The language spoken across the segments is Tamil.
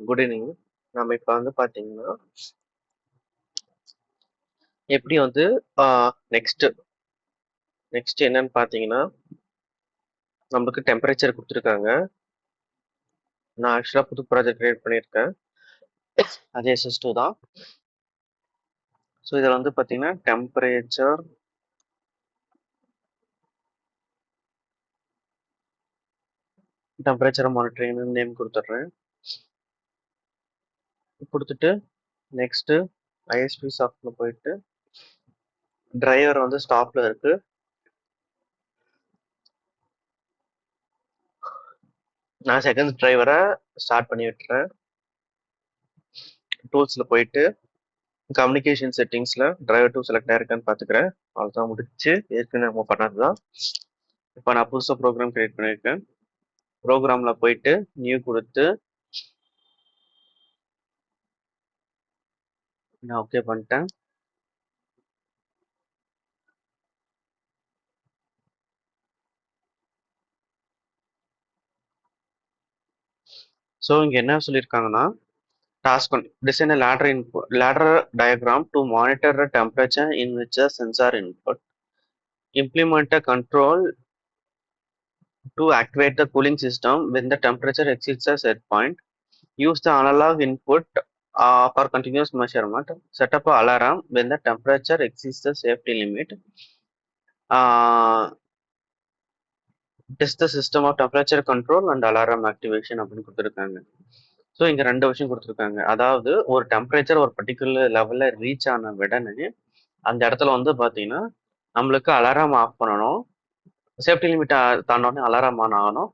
Good evening. நம்ம இப்போ வந்து பார்த்தீங்கன்னா எப்படி வந்து நெக்ஸ்ட் நெக்ஸ்ட் என்னன்னு பார்த்தீங்கன்னா நம்மளுக்கு டெம்பரேச்சர் கொடுத்துருக்காங்க. நான் ஆக்சுவலாக புது ப்ராஜெக்ட் கிரியேட் பண்ணியிருக்கேன். அது SS2 தான். ஸோ இதில் வந்து பார்த்தீங்கன்னா டெம்பரேச்சர் மானிட்டரிங் நேம் கொடுத்துட்றேன். கொடுத்துட்டு நெக்ஸ்ட்டு ISP சாஃப்ட்ல போயிட்டு டிரைவர் வந்து ஸ்டாப்ல இருக்கு. நான் செகண்ட் டிரைவரை ஸ்டார்ட் பண்ணி விட்டுறேன். டூல்ஸில் போயிட்டு கம்யூனிகேஷன் செட்டிங்ஸில் டிரைவர் டூ செலக்ட் ஆயிருக்கான்னு பார்த்துக்கிறேன். அவ்வளோதான், முடிச்சு. ஏற்கனவே நம்ம பண்ணது தான். இப்போ நான் புதுசாக ப்ரோக்ராம் கிரியேட் பண்ணியிருக்கேன். ப்ரோக்ராமில் போயிட்டு நியூ கொடுத்து நான் ஓகே பண்ணிட்டேன். ஸோ இங்கே என்ன சொல்லியிருக்காங்கன்னா task one design a ladder diagram to monitor the temperature in which a sensor input, implement a control to activate the cooling system when the temperature exceeds a set point, use the analog input for continuous measurement, set up an alarm when the temperature exceeds the safety limit, test the system of temperature control and alarm activation அப்படின்னு கொடுத்துருக்காங்க. ஸோ இங்கே 2 விஷயம் கொடுத்துருக்காங்க. அதாவது ஒரு டெம்பரேச்சர் ஒரு பர்டிகுலர் லெவலில் ரீச் ஆன உடனே அந்த இடத்துல வந்து பார்த்தீங்கன்னா நம்மளுக்கு அலாரம் ஆஃப் பண்ணணும். சேஃப்டி லிமிட் தாண்டோடனே அலாரம் ஆன் ஆகணும்.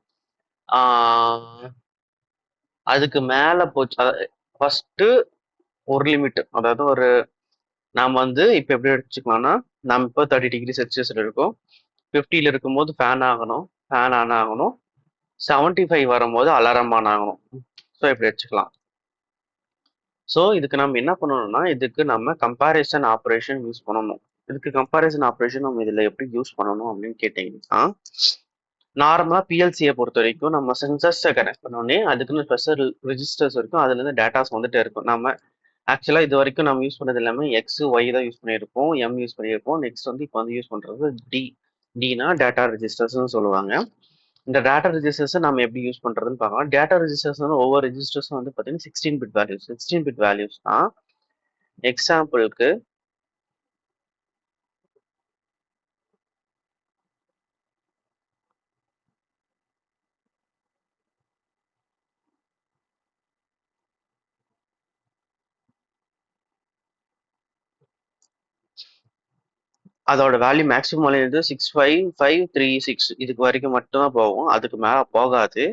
அதுக்கு மேலே போச்சு ஃபஸ்ட்டு ஒரு லிமிட், அதாவது ஒரு நாம் வந்து இப்போ எப்படி வச்சுக்கலாம்னா நம்ம இப்போ 30°C இருக்கும். 50ல் இருக்கும்போது ஃபேன் ஆகணும், ஃபேன் ஆன் ஆகணும். 75 வரும்போது அலாரம் ஆன் ஆகணும். ஸோ இப்படி வச்சுக்கலாம். ஸோ இதுக்கு நம்ம என்ன பண்ணணும்னா இதுக்கு நம்ம கம்பேரிசன் ஆப்ரேஷன் யூஸ் பண்ணணும். இதுக்கு கம்பேரிசன் ஆப்ரேஷன் நம்ம இதில் எப்படி யூஸ் பண்ணணும் அப்படின்னு கேட்டிங்கன்னா நார்மலாக PLCயை பொறுத்த வரைக்கும் நம்ம சென்சர்ஸை கனெக்ட் பண்ணோடனே அதுக்குன்னு ஸ்பெஷல் ரிஜிஸ்டர்ஸ் இருக்கும். அதுலேருந்து டேட்டாஸ் வந்துட்டே இருக்கும். நம்ம ஆக்சுவலாக இது வரைக்கும் நம்ம யூஸ் பண்ணது எல்லாமே X, Y தான் யூஸ் பண்ணியிருப்போம், M யூஸ் பண்ணியிருப்போம். நெக்ஸ்ட் வந்து இப்போ வந்து யூஸ் பண்ணுறது டினா டேட்டா ரெஜிஸ்டர்ஸ்னு சொல்லுவாங்க. இந்த டேட்டா ரெஜிஸ்டர்ஸை நம்ம எப்படி யூஸ் பண்ணுறதுன்னு பார்க்கலாம். டேட்டா ரெஜிஸ்டர்ஸ் வந்து ஒவ்வொரு ரெஜிஸ்டர்ஸும் வந்து பார்த்தீங்கன்னா 16 பிட் வேல்யூஸ். 16 பிட் வேல்யூஸ் தான். எக்ஸாம்பிளுக்கு அதோட வேல்யூ மேக்ஸிமம் வேல்யூ 65536 இதுக்கு வரைக்கும் மட்டும்தான் போகும், அதுக்கு மேலே போகாது.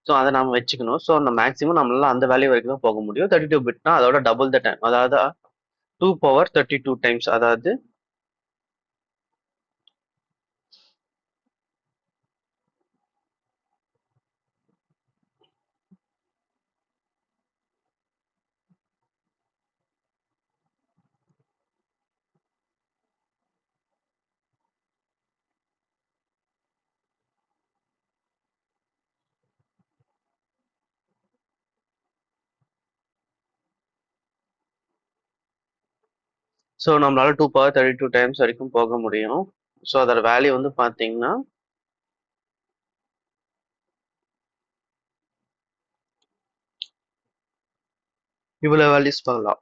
ஸோ அதை நம்ம வச்சுக்கணும். ஸோ அந்த மேக்ஸிமம் நம்மளால அந்த வேல்யூ வரைக்கும் தான் போக முடியும். 32 பிட்னா அதோட டபுள் த டைம், அதாவது 2 power 32 டைம்ஸ். அதாவது ஸோ நம்மளால 2 power 32 டைம்ஸ் வரைக்கும் போக முடியும். ஸோ அதோட வேல்யூ வந்து பார்த்தீங்கன்னா இவ்வளோ வேல்யூஸ் பண்ணலாம்.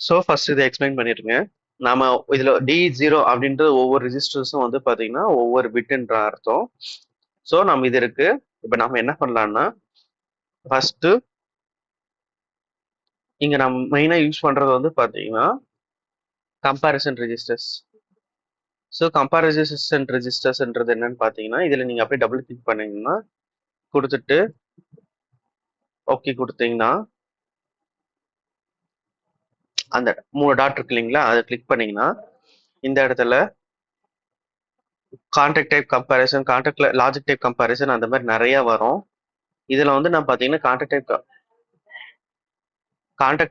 ஸோ ஃபர்ஸ்ட் இதை எக்ஸ்பிளைன் பண்ணிருங்க. நாம இதுல D0 அப்படின்றது ஒவ்வொரு ரெஜிஸ்டர்ஸும் வந்து பார்த்தீங்கன்னா ஒவ்வொரு பிட்ன்ற அர்த்தம். ஸோ நம்ம இது இருக்கு. இப்போ நம்ம என்ன பண்ணலாம்னா ஃபர்ஸ்ட் இங்க நம்ம மெயினாக யூஸ் பண்றது வந்து பார்த்தீங்கன்னா கம்பேரிசன் ரெஜிஸ்டர்ஸ். ஸோ கம்பேரிசன் ரெஜிஸ்டர்ஸ்ன்றது என்னன்னு பார்த்தீங்கன்னா இதில் நீங்கள் அப்படியே டபுள் கிளிக் பண்ணீங்கன்னா கொடுத்துட்டு ஓகே கொடுத்தீங்கன்னா அந்த 3 டாட் இருக்கு இல்லைங்களா, அதை கிளிக் பண்ணீங்கன்னா இந்த இடத்துல contact type comparison, contact logic type comparison அந்த மாதிரி நிறைய வரும். இதில் வந்து நான் பார்த்தீங்கன்னா கான்டாக்ட்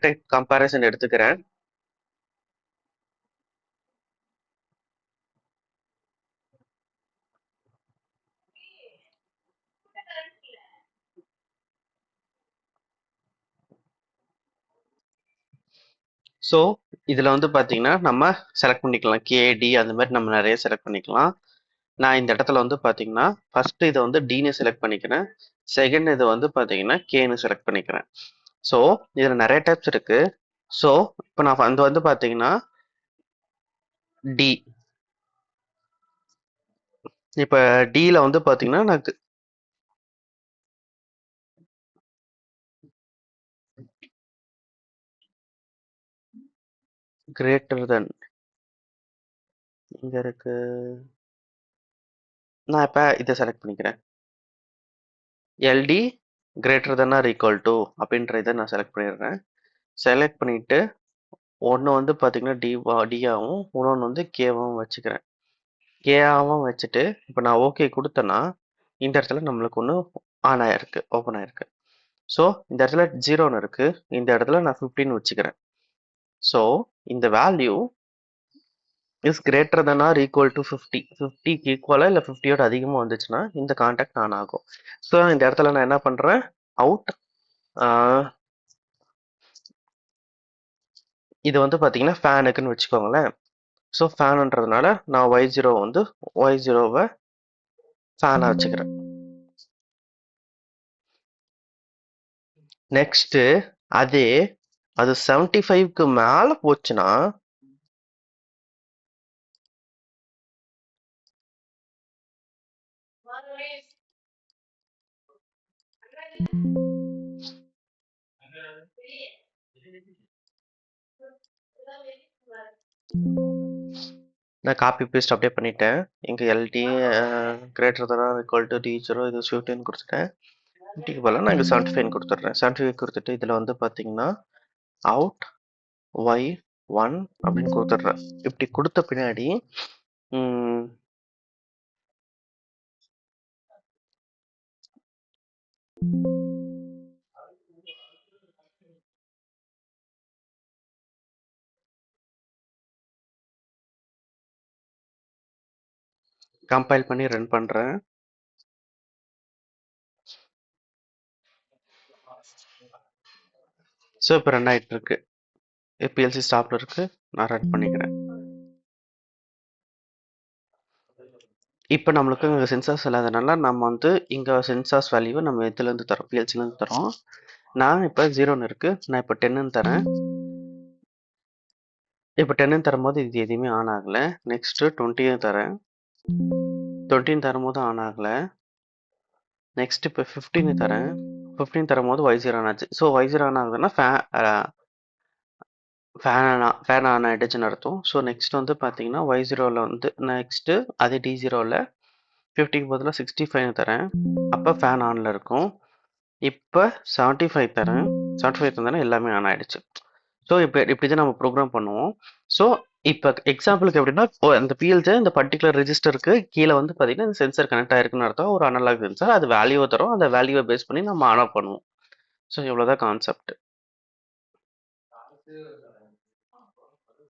டைப் கம்பேரிசன் எடுத்துக்கிறேன். ஸோ இதில் வந்து பார்த்தீங்கன்னா நம்ம செலக்ட் பண்ணிக்கலாம் கேடி அந்த மாதிரி நம்ம நிறைய செலக்ட் பண்ணிக்கலாம். நான் இந்த இடத்துல வந்து பார்த்தீங்கன்னா ஃபர்ஸ்ட் இதை வந்து டின்னு செலக்ட் பண்ணிக்கிறேன். செகண்ட் இதை வந்து பார்த்தீங்கன்னா கேன்னு செலக்ட் பண்ணிக்கிறேன். ஸோ இதில் நிறைய டைப்ஸ் இருக்கு. ஸோ இப்போ நான் வந்து பார்த்தீங்கன்னா டி. இப்போ டியில் வந்து பார்த்தீங்கன்னா எனக்கு கிரேட்டர் தென் இங்கே இருக்கு. நான் இப்போ இதை செலக்ட் பண்ணிக்கிறேன். L D greater than or equal to அப்படின்ற இதை நான் செலக்ட் பண்ணிடுறேன். செலக்ட் பண்ணிட்டு ஒன்று வந்து பார்த்தீங்கன்னா டியாகவும் இன்னொன்று வந்து கேவாகவும் வச்சுக்கிறேன். கேஆவும் வச்சுட்டு இப்போ நான் ஓகே கொடுத்தேன்னா இந்த இடத்துல நம்மளுக்கு ஒன்று ஆன் ஆயிருக்கு, ஓப்பன் ஆயிருக்கு. ஸோ இந்த இடத்துல 0ன்னு இருக்கு. இந்த இடத்துல நான் 15 வச்சுக்கிறேன். ஸோ இந்த value is greater than or equal to 50. 50க்கு ஈக்குவலாக இல்லை 50யோட அதிகமாக வந்துச்சுன்னா இந்த கான்டாக்ட் ஆன் ஆகும். ஸோ இந்த இடத்துல நான் என்ன பண்ணுறேன், அவுட். இது வந்து பார்த்தீங்கன்னா ஃபேனுக்குன்னு வச்சுக்கோங்களேன். ஸோ ஃபேனுன்றதுனால நான் Y0 வந்து Y0வை ஃபேனாக வச்சுக்கிறேன். நெக்ஸ்ட்டு அதே அது 75க்கு மேலே போச்சுன்னா நான் காப்பி பேஸ்ட் அப்படியே பண்ணிட்டேன். இங்கே L D greater than equal to D0 இது 15 கொடுத்துட்டேன். 50க்கு பதிலாக நான் இங்கே 75 கொடுத்துட்றேன். 75 கொடுத்துட்டு இதில் வந்து பார்த்தீங்கன்னா அவுட் Y1 அப்படின்னு கொடுத்துட்றேன். இப்படி கொடுத்த பின்னாடி கம்பைல் பண்ணி ரன் பண்ணுறேன். ஸோ இப்போ ரன் ஆகிட்டு இருக்கு. பிஎல்சி ஸ்டாப்ல இருக்கு. நான் ரன் பண்ணிக்கிறேன். இப்போ நம்மளுக்கு இங்கே சென்சார்ஸ் இல்லாதனால நம்ம வந்து இங்கே சென்சார்ஸ் வேல்யூவை நம்ம இதுலேருந்து தரோம், பிஎல்சிலேருந்து தரோம். நான் இப்போ 0ன்னு இருக்கு. நான் இப்போ 10ன்னு தரேன். இப்போ 10ன்னு தரும்போது இது எதுவுமே ஆன் ஆகலை. நெக்ஸ்ட்டு 20ன்னு தரேன். 20ன்னு தரும்போது ஆன் ஆகலை. நெக்ஸ்ட் இப்போ 15 தரேன். 15 தரும்போது Y0 ஆன் ஆச்சு. ஸோ Y0 ஆன் ஆகுதுன்னா ஃபேன் ஆன் ஆகிடுச்சுன்னு அர்த்தம். ஸோ நெக்ஸ்ட் வந்து பார்த்தீங்கன்னா Y0வில் வந்து நெக்ஸ்ட்டு அதே D0வில் 50க்கு பதிலாக 65 தரேன். அப்போ ஃபேன் ஆனில் இருக்கும். இப்போ 75 தரேன். 75 தந்தேன்னா எல்லாமே ஆன் ஆகிடுச்சு. ஸோ இப்போ இப்படி தான் நம்ம ப்ரோக்ராம் பண்ணுவோம். ஸோ இப்போ எக்ஸாம்பிளுக்கு எப்படின்னா அந்த பிஎல்சி இந்த பர்டிகுலர் ரெஜிஸ்டருக்கு கீழே வந்து பார்த்தீங்கன்னா இந்த சென்சர் கனெக்ட் ஆயிருக்குன்னு அர்த்தம். ஒரு அனலாக் சென்சார் அது வேல்யூவை தரும். அந்த வேல்யூவை பேஸ் பண்ணி நம்ம ஆன் ஆஃப் பண்ணுவோம். ஸோ இவ்வளோதான் கான்செப்ட்.